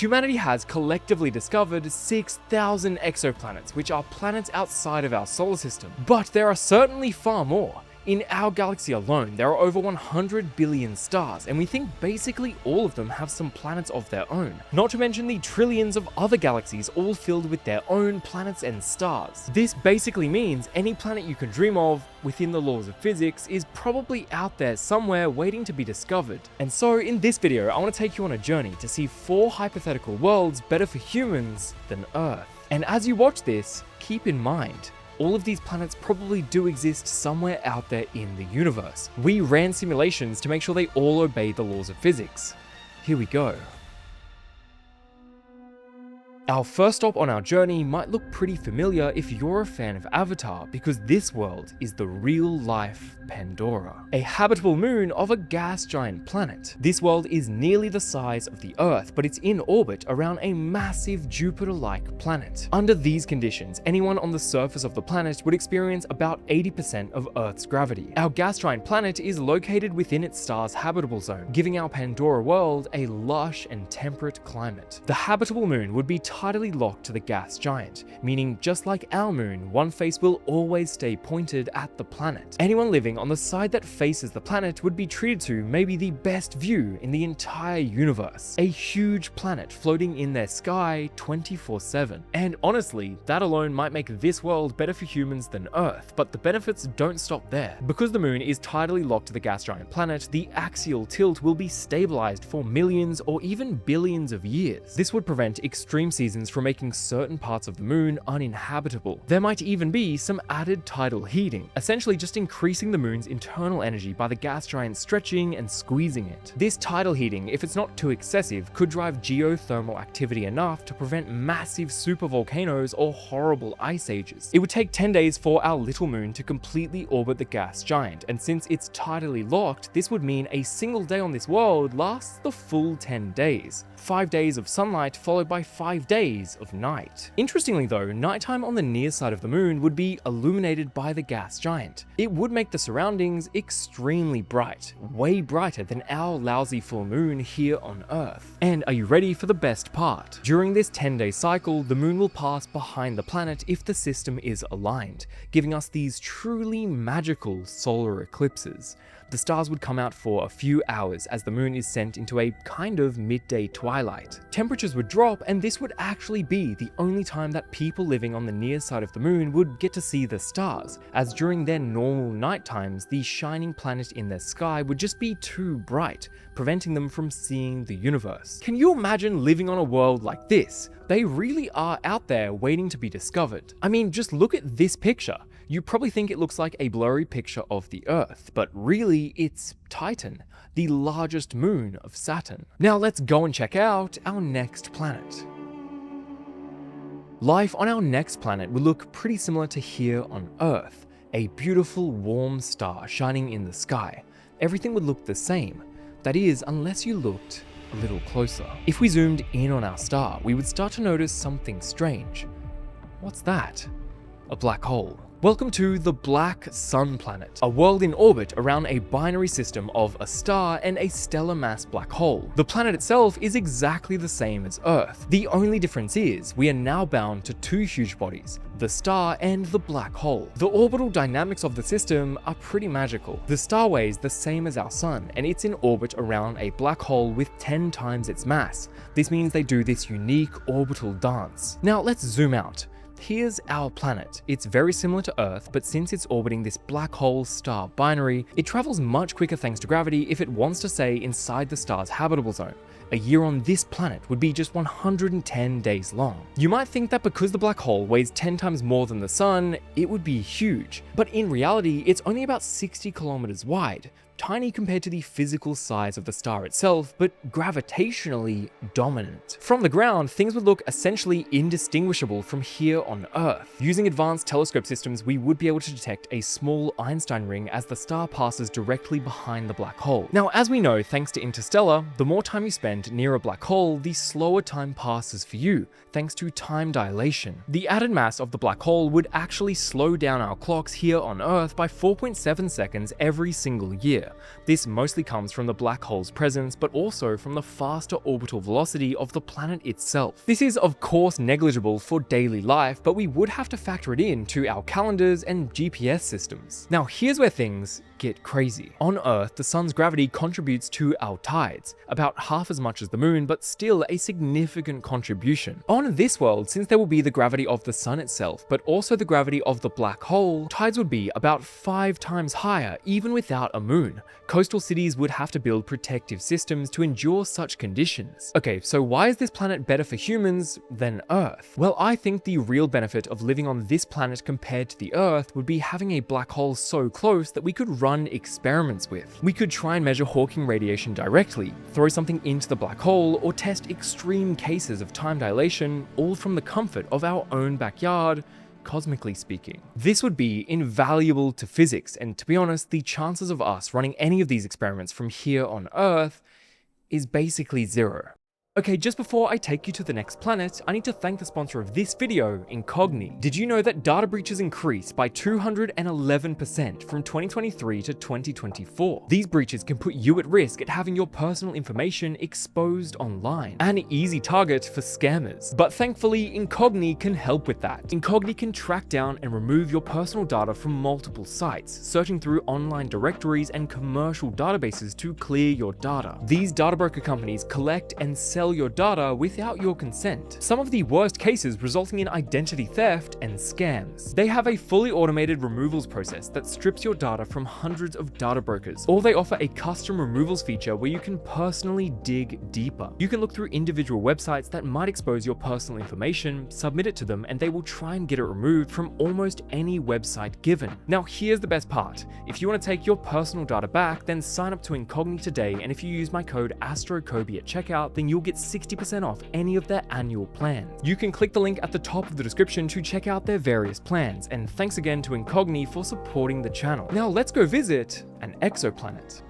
Humanity has collectively discovered 6,000 exoplanets, which are planets outside of our solar system. But there are certainly far more. In our galaxy alone, there are over 100 billion stars, and we think basically all of them have some planets of their own. Not to mention the trillions of other galaxies all filled with their own planets and stars. This basically means any planet you can dream of, within the laws of physics, is probably out there somewhere waiting to be discovered. And so in this video, I want to take you on a journey to see 4 hypothetical worlds better for humans than Earth. And as you watch this, keep in mind, all of these planets probably do exist somewhere out there in the universe. We ran simulations to make sure they all obey the laws of physics. Here we go. Our first stop on our journey might look pretty familiar if you're a fan of Avatar, because this world is the real-life Pandora, a habitable moon of a gas giant planet. This world is nearly the size of the Earth, but it's in orbit around a massive Jupiter-like planet. Under these conditions, anyone on the surface of the planet would experience about 80% of Earth's gravity. Our gas giant planet is located within its star's habitable zone, giving our Pandora world a lush and temperate climate. The habitable moon would be tidally locked to the gas giant, meaning just like our moon, one face will always stay pointed at the planet. Anyone living on the side that faces the planet would be treated to maybe the best view in the entire universe, a huge planet floating in their sky 24/7. And honestly, that alone might make this world better for humans than Earth, but the benefits don't stop there. Because the moon is tidally locked to the gas giant planet, the axial tilt will be stabilized for millions or even billions of years. This would prevent extreme seasons from making certain parts of the moon uninhabitable. There might even be some added tidal heating, essentially just increasing the moon's internal energy by the gas giant stretching and squeezing it. This tidal heating, if it's not too excessive, could drive geothermal activity enough to prevent massive supervolcanoes or horrible ice ages. It would take 10 days for our little moon to completely orbit the gas giant, and since it's tidally locked, this would mean a single day on this world lasts the full 10 days. 5 days of sunlight followed by 5 days of night. Interestingly though, nighttime on the near side of the moon would be illuminated by the gas giant. It would make the surroundings extremely bright, way brighter than our lousy full moon here on Earth. And are you ready for the best part? During this 10-day cycle, the moon will pass behind the planet if the system is aligned, giving us these truly magical solar eclipses. The stars would come out for a few hours as the moon is sent into a kind of midday twilight. Temperatures would drop, and this would actually be the only time that people living on the near side of the moon would get to see the stars, as during their normal night times, the shining planet in their sky would just be too bright, preventing them from seeing the universe. Can you imagine living on a world like this? They really are out there waiting to be discovered. I mean, just look at this picture. You probably think it looks like a blurry picture of the Earth, but really it's Titan, the largest moon of Saturn. Now let's go and check out our next planet. Life on our next planet will look pretty similar to here on Earth, a beautiful warm star shining in the sky. Everything would look the same. That is, unless you looked a little closer. If we zoomed in on our star, we would start to notice something strange. What's that? A black hole. Welcome to the Black Sun Planet, a world in orbit around a binary system of a star and a stellar mass black hole. The planet itself is exactly the same as Earth. The only difference is we are now bound to 2 huge bodies, the star and the black hole. The orbital dynamics of the system are pretty magical. The star weighs the same as our sun, and it's in orbit around a black hole with 10 times its mass. This means they do this unique orbital dance. Now let's zoom out. Here's our planet. It's very similar to Earth, but since it's orbiting this black hole star binary, it travels much quicker thanks to gravity if it wants to stay inside the star's habitable zone. A year on this planet would be just 110 days long. You might think that because the black hole weighs 10 times more than the sun, it would be huge. But in reality, it's only about 60 kilometers wide. Tiny compared to the physical size of the star itself, but gravitationally dominant. From the ground, things would look essentially indistinguishable from here on Earth. Using advanced telescope systems, we would be able to detect a small Einstein ring as the star passes directly behind the black hole. Now, as we know, thanks to Interstellar, the more time you spend near a black hole, the slower time passes for you, thanks to time dilation. The added mass of the black hole would actually slow down our clocks here on Earth by 4.7 seconds every single year. here. This mostly comes from the black hole's presence, but also from the faster orbital velocity of the planet itself. This is of course negligible for daily life, but we would have to factor it in to our calendars and GPS systems. Now here's where things get crazy. On Earth, the sun's gravity contributes to our tides, about half as much as the moon, but still a significant contribution. On this world, since there will be the gravity of the sun itself, but also the gravity of the black hole, tides would be about 5 times higher even without a moon. Coastal cities would have to build protective systems to endure such conditions. Okay, so why is this planet better for humans than Earth? Well, I think the real benefit of living on this planet compared to the Earth would be having a black hole so close that we could run experiments with. We could try and measure Hawking radiation directly, throw something into the black hole, or test extreme cases of time dilation, all from the comfort of our own backyard, cosmically speaking. This would be invaluable to physics, and to be honest, the chances of us running any of these experiments from here on Earth is basically zero. Okay, just before I take you to the next planet, I need to thank the sponsor of this video, Incogni. Did you know that data breaches increased by 211% from 2023 to 2024? These breaches can put you at risk at having your personal information exposed online, an easy target for scammers. But thankfully, Incogni can help with that. Incogni can track down and remove your personal data from multiple sites, searching through online directories and commercial databases to clear your data. These data broker companies collect and sell your data without your consent. Some of the worst cases resulting in identity theft and scams. They have a fully automated removals process that strips your data from hundreds of data brokers, or they offer a custom removals feature where you can personally dig deeper. You can look through individual websites that might expose your personal information, submit it to them, and they will try and get it removed from almost any website given. Now here's the best part. If you want to take your personal data back, then sign up to Incogni today, and if you use my code AstroKobi at checkout, then you'll get 60% off any of their annual plans. You can click the link at the top of the description to check out their various plans, and thanks again to Incogni for supporting the channel. Now let's go visit an exoplanet.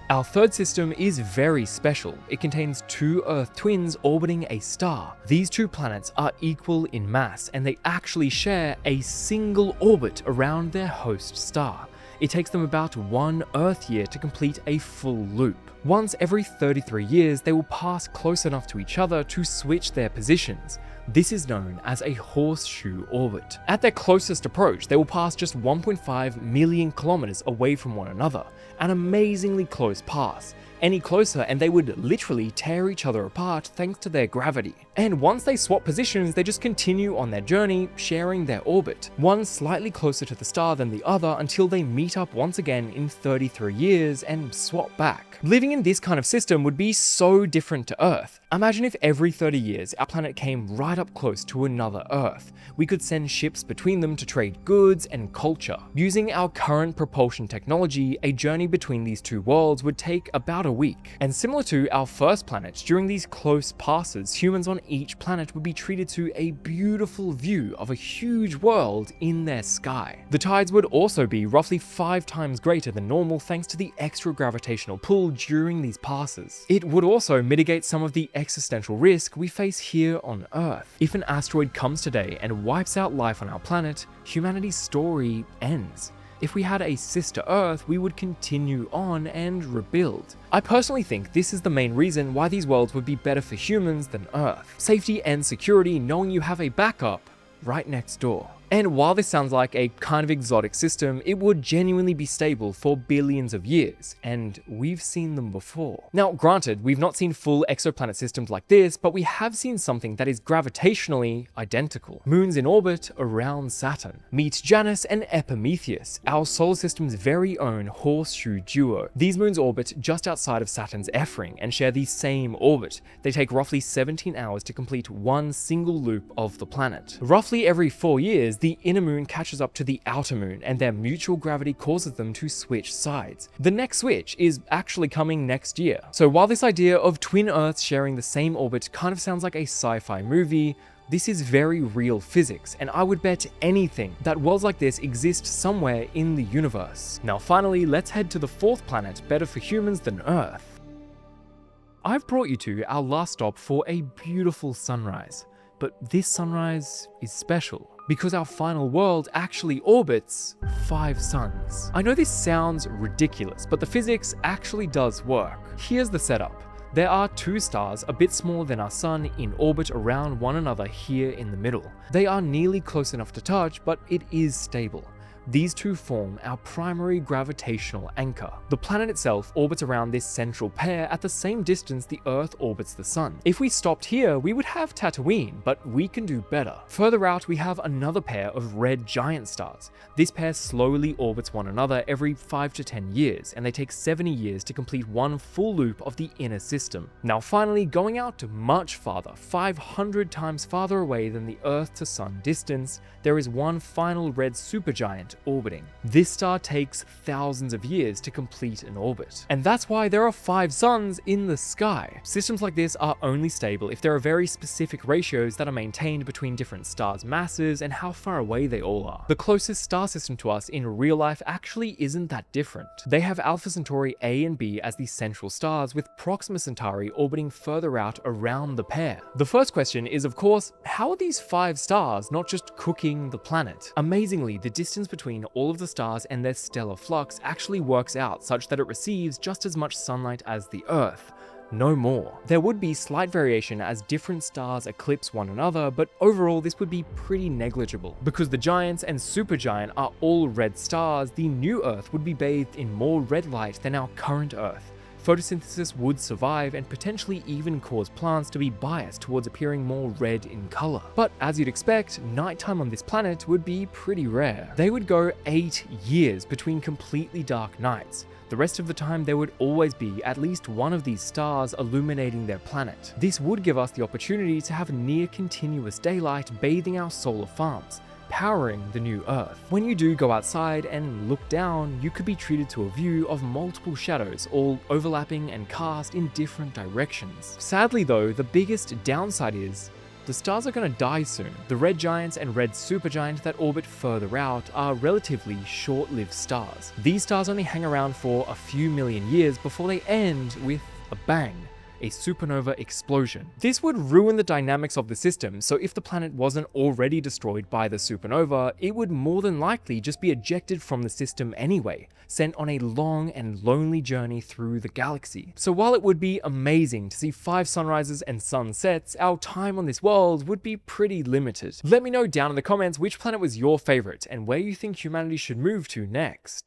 Our third system is very special. It contains 2 Earth twins orbiting a star. These 2 planets are equal in mass, and they actually share a single orbit around their host star. It takes them about 1 Earth year to complete a full loop. Once every 33 years, they will pass close enough to each other to switch their positions. This is known as a horseshoe orbit. At their closest approach, they will pass just 1.5 million kilometers away from one another, an amazingly close pass. Any closer and they would literally tear each other apart thanks to their gravity. And once they swap positions, they just continue on their journey, sharing their orbit, one slightly closer to the star than the other until they meet up once again in 33 years and swap back. Living in this kind of system would be so different to Earth. Imagine if every 30 years our planet came right up close to another Earth. We could send ships between them to trade goods and culture. Using our current propulsion technology, a journey between these 2 worlds would take about a week. And similar to our first planet, during these close passes, humans on each planet would be treated to a beautiful view of a huge world in their sky. The tides would also be roughly 5 times greater than normal thanks to the extra gravitational pull during these passes. It would also mitigate some of the existential risk we face here on Earth. If an asteroid comes today and wipes out life on our planet, humanity's story ends. If we had a sister Earth, we would continue on and rebuild. I personally think this is the main reason why these worlds would be better for humans than Earth. Safety and security, knowing you have a backup right next door. And while this sounds like a kind of exotic system, it would genuinely be stable for billions of years, and we've seen them before. Now, granted, we've not seen full exoplanet systems like this, but we have seen something that is gravitationally identical. Moons in orbit around Saturn. Meet Janus and Epimetheus, our solar system's very own horseshoe duo. These moons orbit just outside of Saturn's F ring and share the same orbit. They take roughly 17 hours to complete one single loop of the planet. Roughly every 4 years, the inner moon catches up to the outer moon, and their mutual gravity causes them to switch sides. The next switch is actually coming next year. So while this idea of twin Earths sharing the same orbit kind of sounds like a sci-fi movie, this is very real physics, and I would bet anything that worlds like this exist somewhere in the universe. Now finally, let's head to the 4th planet, better for humans than Earth. I've brought you to our last stop for a beautiful sunrise. But this sunrise is special because our final world actually orbits 5 suns. I know this sounds ridiculous, but the physics actually does work. Here's the setup. There are 2 stars a bit smaller than our sun in orbit around one another here in the middle. They are nearly close enough to touch, but it is stable. These 2 form our primary gravitational anchor. The planet itself orbits around this central pair at the same distance the Earth orbits the Sun. If we stopped here, we would have Tatooine, but we can do better. Further out, we have another pair of red giant stars. This pair slowly orbits one another every 5 to 10 years, and they take 70 years to complete one full loop of the inner system. Now finally, going out to much farther, 500 times farther away than the Earth to Sun distance, there is one final red supergiant orbiting. This star takes thousands of years to complete an orbit. And that's why there are 5 suns in the sky. Systems like this are only stable if there are very specific ratios that are maintained between different stars' masses and how far away they all are. The closest star system to us in real life actually isn't that different. They have Alpha Centauri A and B as the central stars, with Proxima Centauri orbiting further out around the pair. The first question is, of course, how are these 5 stars not just cooking the planet? Amazingly, the distance between all of the stars and their stellar flux actually works out such that it receives just as much sunlight as the Earth. No more. There would be slight variation as different stars eclipse one another, but overall this would be pretty negligible. Because the giants and supergiant are all red stars, the new Earth would be bathed in more red light than our current Earth. Photosynthesis would survive and potentially even cause plants to be biased towards appearing more red in color. But as you'd expect, nighttime on this planet would be pretty rare. They would go 8 years between completely dark nights. The rest of the time there would always be at least one of these stars illuminating their planet. This would give us the opportunity to have near continuous daylight bathing our solar farms, powering the new Earth. When you do go outside and look down, you could be treated to a view of multiple shadows, all overlapping and cast in different directions. Sadly though, the biggest downside is the stars are going to die soon. The red giants and red supergiant that orbit further out are relatively short-lived stars. These stars only hang around for a few million years before they end with a bang. A supernova explosion. This would ruin the dynamics of the system, so if the planet wasn't already destroyed by the supernova, it would more than likely just be ejected from the system anyway, sent on a long and lonely journey through the galaxy. So while it would be amazing to see 5 sunrises and sunsets, our time on this world would be pretty limited. Let me know down in the comments which planet was your favorite and where you think humanity should move to next.